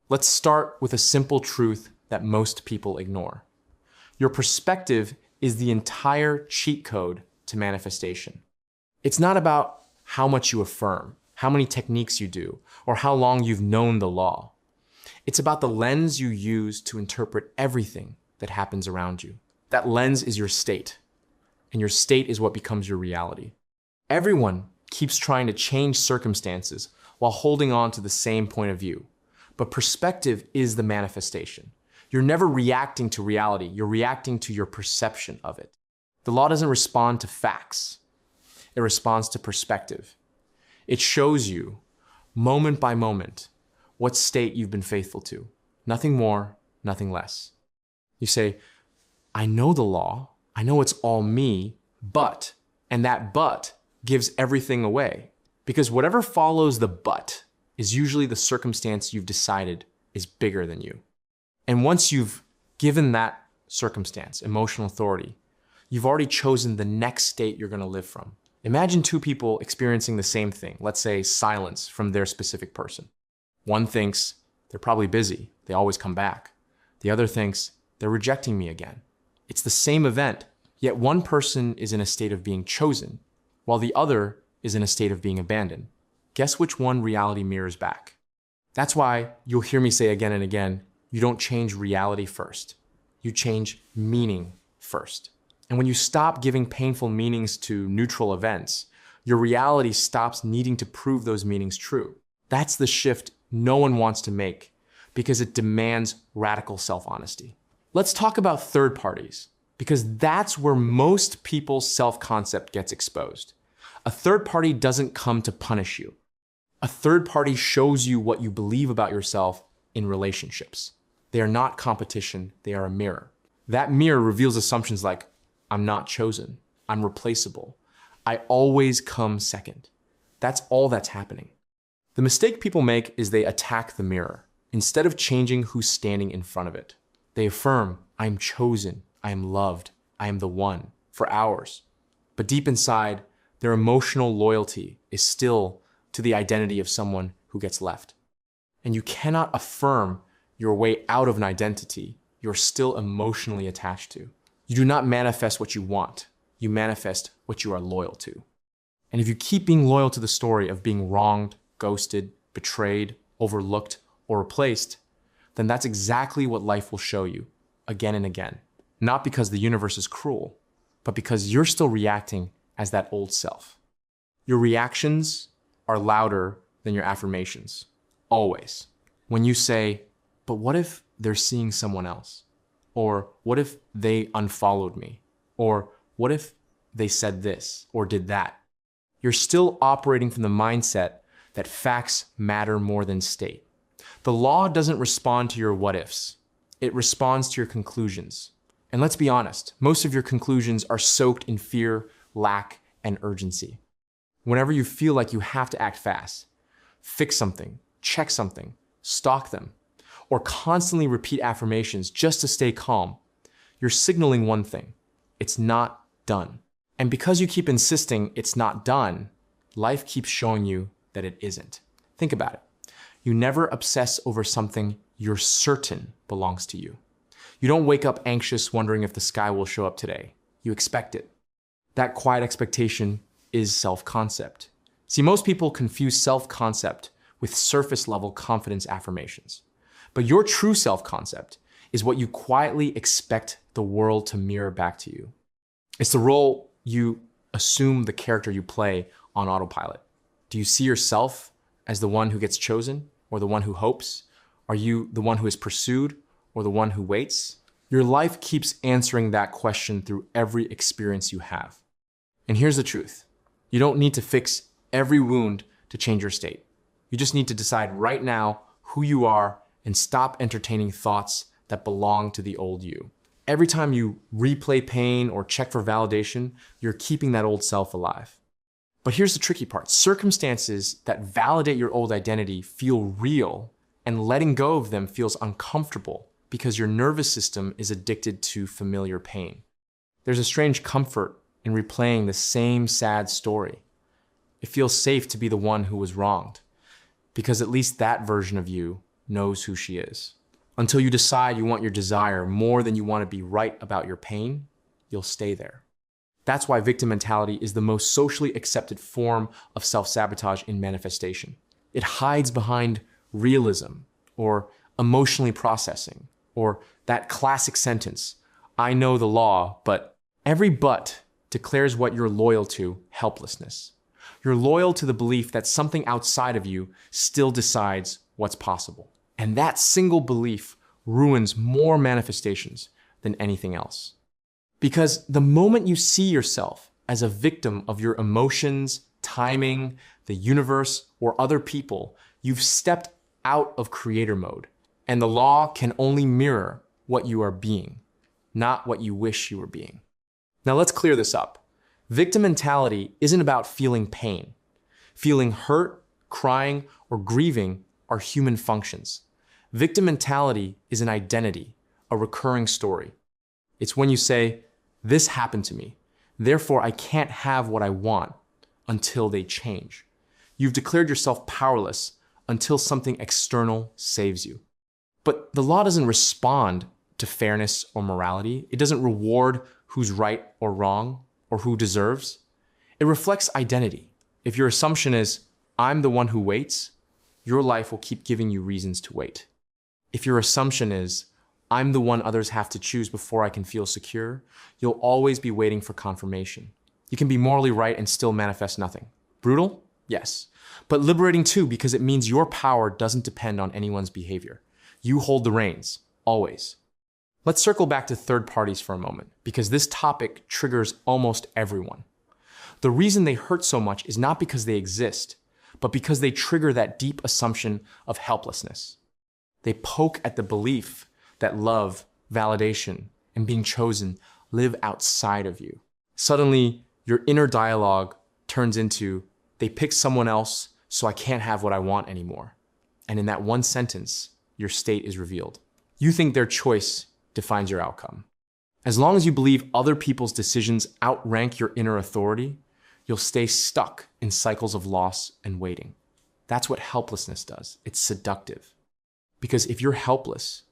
Let's start with a simple truth that most people ignore. Your perspective is the entire cheat code to manifestation. It's not about how much you affirm, how many techniques you do, or how long you've known the law. It's about the lens you use to interpret everything that happens around you. That lens is your state, and your state is what becomes your reality. Everyone keeps trying to change circumstances while holding on to the same point of view. But perspective is the manifestation. You're never reacting to reality, you're reacting to your perception of it. The law doesn't respond to facts, it responds to perspective. It shows you, moment by moment, what state you've been faithful to. Nothing more, nothing less. You say, I know the law, I know it's all me, but, and that but gives everything away. Because whatever follows the but is usually the circumstance you've decided is bigger than you. And once you've given that circumstance emotional authority, you've already chosen the next state you're going to live from. Imagine two people experiencing the same thing, let's say silence from their specific person. One thinks they're probably busy, they always come back. The other thinks they're rejecting me again. It's the same event, yet one person is in a state of being chosen, while the other is in a state of being abandoned. Guess which one reality mirrors back? That's why you'll hear me say again and again, you don't change reality first. You change meaning first. And when you stop giving painful meanings to neutral events, your reality stops needing to prove those meanings true. That's the shift no one wants to make because it demands radical self-honesty. Let's talk about third parties because that's where most people's self-concept gets exposed. A third party doesn't come to punish you. A third party shows you what you believe about yourself in relationships. They are not competition, they are a mirror. That mirror reveals assumptions like, I'm not chosen, I'm replaceable, I always come second. That's all that's happening. The mistake people make is they attack the mirror instead of changing who's standing in front of it. They affirm, I am chosen, I am loved, I am the one, for hours. But deep inside, their emotional loyalty is still to the identity of someone who gets left. And you cannot affirm your way out of an identity you're still emotionally attached to. You do not manifest what you want, you manifest what you are loyal to. And if you keep being loyal to the story of being wronged, ghosted, betrayed, overlooked, or replaced, then that's exactly what life will show you again and again. Not because the universe is cruel, but because you're still reacting as that old self. Your reactions are louder than your affirmations, always. When you say, but what if they're seeing someone else? Or what if they unfollowed me? Or what if they said this or did that? You're still operating from the mindset that facts matter more than state. The law doesn't respond to your what ifs. It responds to your conclusions. And let's be honest, most of your conclusions are soaked in fear, lack, and urgency. Whenever you feel like you have to act fast, fix something, check something, stalk them, or constantly repeat affirmations just to stay calm, you're signaling one thing: it's not done. And because you keep insisting it's not done, life keeps showing you that it isn't. Think about it. You never obsess over something you're certain belongs to you. You don't wake up anxious wondering if the sky will show up today. You expect it. That quiet expectation is self-concept. See, most people confuse self-concept with surface-level confidence affirmations. But your true self-concept is what you quietly expect the world to mirror back to you. It's the role you assume the character you play on autopilot. Do you see yourself as the one who gets chosen or the one who hopes? Are you the one who is pursued or the one who waits? Your life keeps answering that question through every experience you have. And here's the truth. You don't need to fix every wound to change your state. You just need to decide right now who you are and stop entertaining thoughts that belong to the old you. Every time you replay pain or check for validation, you're keeping that old self alive. But here's the tricky part. Circumstances that validate your old identity feel real, and letting go of them feels uncomfortable because your nervous system is addicted to familiar pain. There's a strange comfort in replaying the same sad story. It feels safe to be the one who was wronged, because at least that version of you knows who she is. Until you decide you want your desire more than you want to be right about your pain, you'll stay there. That's why victim mentality is the most socially accepted form of self-sabotage in manifestation. It hides behind realism or emotionally processing or that classic sentence, I know the law, but every but declares what you're loyal to, helplessness. You're loyal to the belief that something outside of you still decides what's possible. And that single belief ruins more manifestations than anything else. Because the moment you see yourself as a victim of your emotions, timing, the universe, or other people, you've stepped out of creator mode. And the law can only mirror what you are being, not what you wish you were being. Now let's clear this up. Victim mentality isn't about feeling pain. Feeling hurt, crying, or grieving are human functions. Victim mentality is an identity, a recurring story. It's when you say, this happened to me, therefore I can't have what I want until they change. You've declared yourself powerless until something external saves you. But the law doesn't respond to fairness or morality. It doesn't reward who's right or wrong or who deserves. It reflects identity. If your assumption is, I'm the one who waits, your life will keep giving you reasons to wait. If your assumption is, I'm the one others have to choose before I can feel secure, you'll always be waiting for confirmation. You can be morally right and still manifest nothing. Brutal? Yes. But liberating too, because it means your power doesn't depend on anyone's behavior. You hold the reins, always. Let's circle back to third parties for a moment, because this topic triggers almost everyone. The reason they hurt so much is not because they exist, but because they trigger that deep assumption of helplessness. They poke at the belief that love, validation, and being chosen live outside of you. Suddenly, your inner dialogue turns into, they picked someone else, so I can't have what I want anymore. And in that one sentence, your state is revealed. You think their choice defines your outcome. As long as you believe other people's decisions outrank your inner authority, you'll stay stuck in cycles of loss and waiting. That's what helplessness does. It's seductive. Because if you're helpless,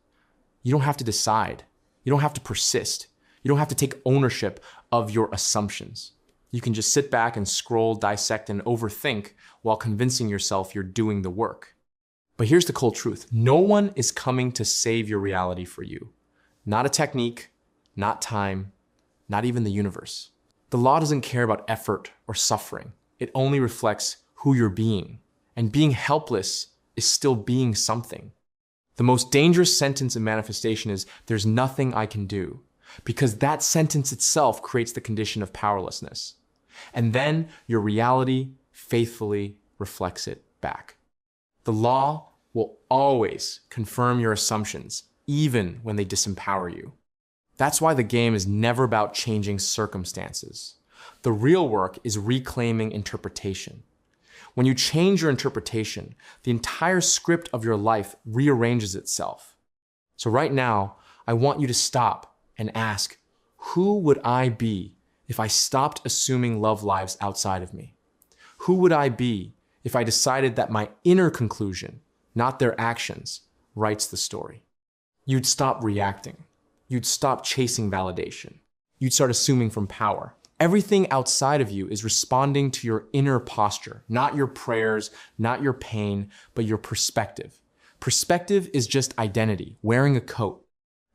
you don't have to decide. You don't have to persist. You don't have to take ownership of your assumptions. You can just sit back and scroll, dissect, and overthink while convincing yourself you're doing the work. But here's the cold truth. No one is coming to save your reality for you. Not a technique, not time, not even the universe. The law doesn't care about effort or suffering. It only reflects who you're being. And being helpless is still being something. The most dangerous sentence in manifestation is, there's nothing I can do, because that sentence itself creates the condition of powerlessness. And then your reality faithfully reflects it back. The law will always confirm your assumptions, even when they disempower you. That's why the game is never about changing circumstances. The real work is reclaiming interpretation. When you change your interpretation, the entire script of your life rearranges itself. So right now, I want you to stop and ask, who would I be if I stopped assuming love lives outside of me? Who would I be if I decided that my inner conclusion, not their actions, writes the story? You'd stop reacting. You'd stop chasing validation. You'd start assuming from power. Everything outside of you is responding to your inner posture, not your prayers, not your pain, but your perspective. Perspective is just identity, wearing a coat.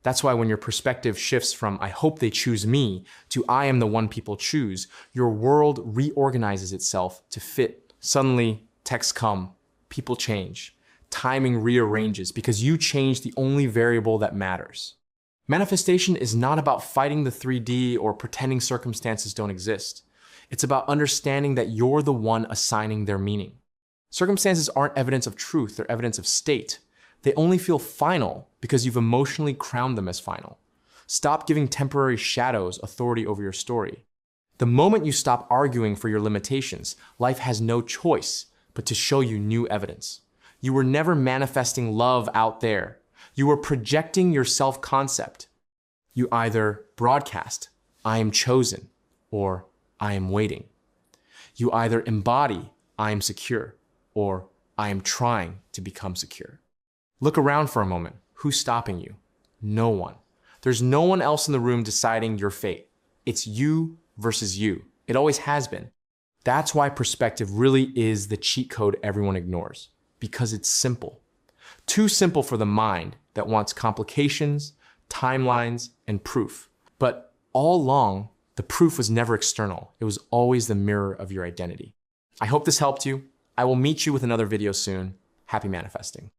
That's why when your perspective shifts from, I hope they choose me, to I am the one people choose, your world reorganizes itself to fit. Suddenly, texts come, people change, timing rearranges because you change the only variable that matters. Manifestation is not about fighting the 3D or pretending circumstances don't exist. It's about understanding that you're the one assigning their meaning. Circumstances aren't evidence of truth, they're evidence of state. They only feel final because you've emotionally crowned them as final. Stop giving temporary shadows authority over your story. The moment you stop arguing for your limitations, life has no choice but to show you new evidence. You were never manifesting love out there. You were projecting your self-concept. You either broadcast, I am chosen, or I am waiting. You either embody, I am secure, or I am trying to become secure. Look around for a moment. Who's stopping you? No one. There's no one else in the room deciding your fate. It's you versus you. It always has been. That's why perspective really is the cheat code everyone ignores, because it's simple. Too simple for the mind that wants complications, timelines, and proof. But all along, the proof was never external. It was always the mirror of your identity. I hope this helped you. I will meet you with another video soon. Happy manifesting.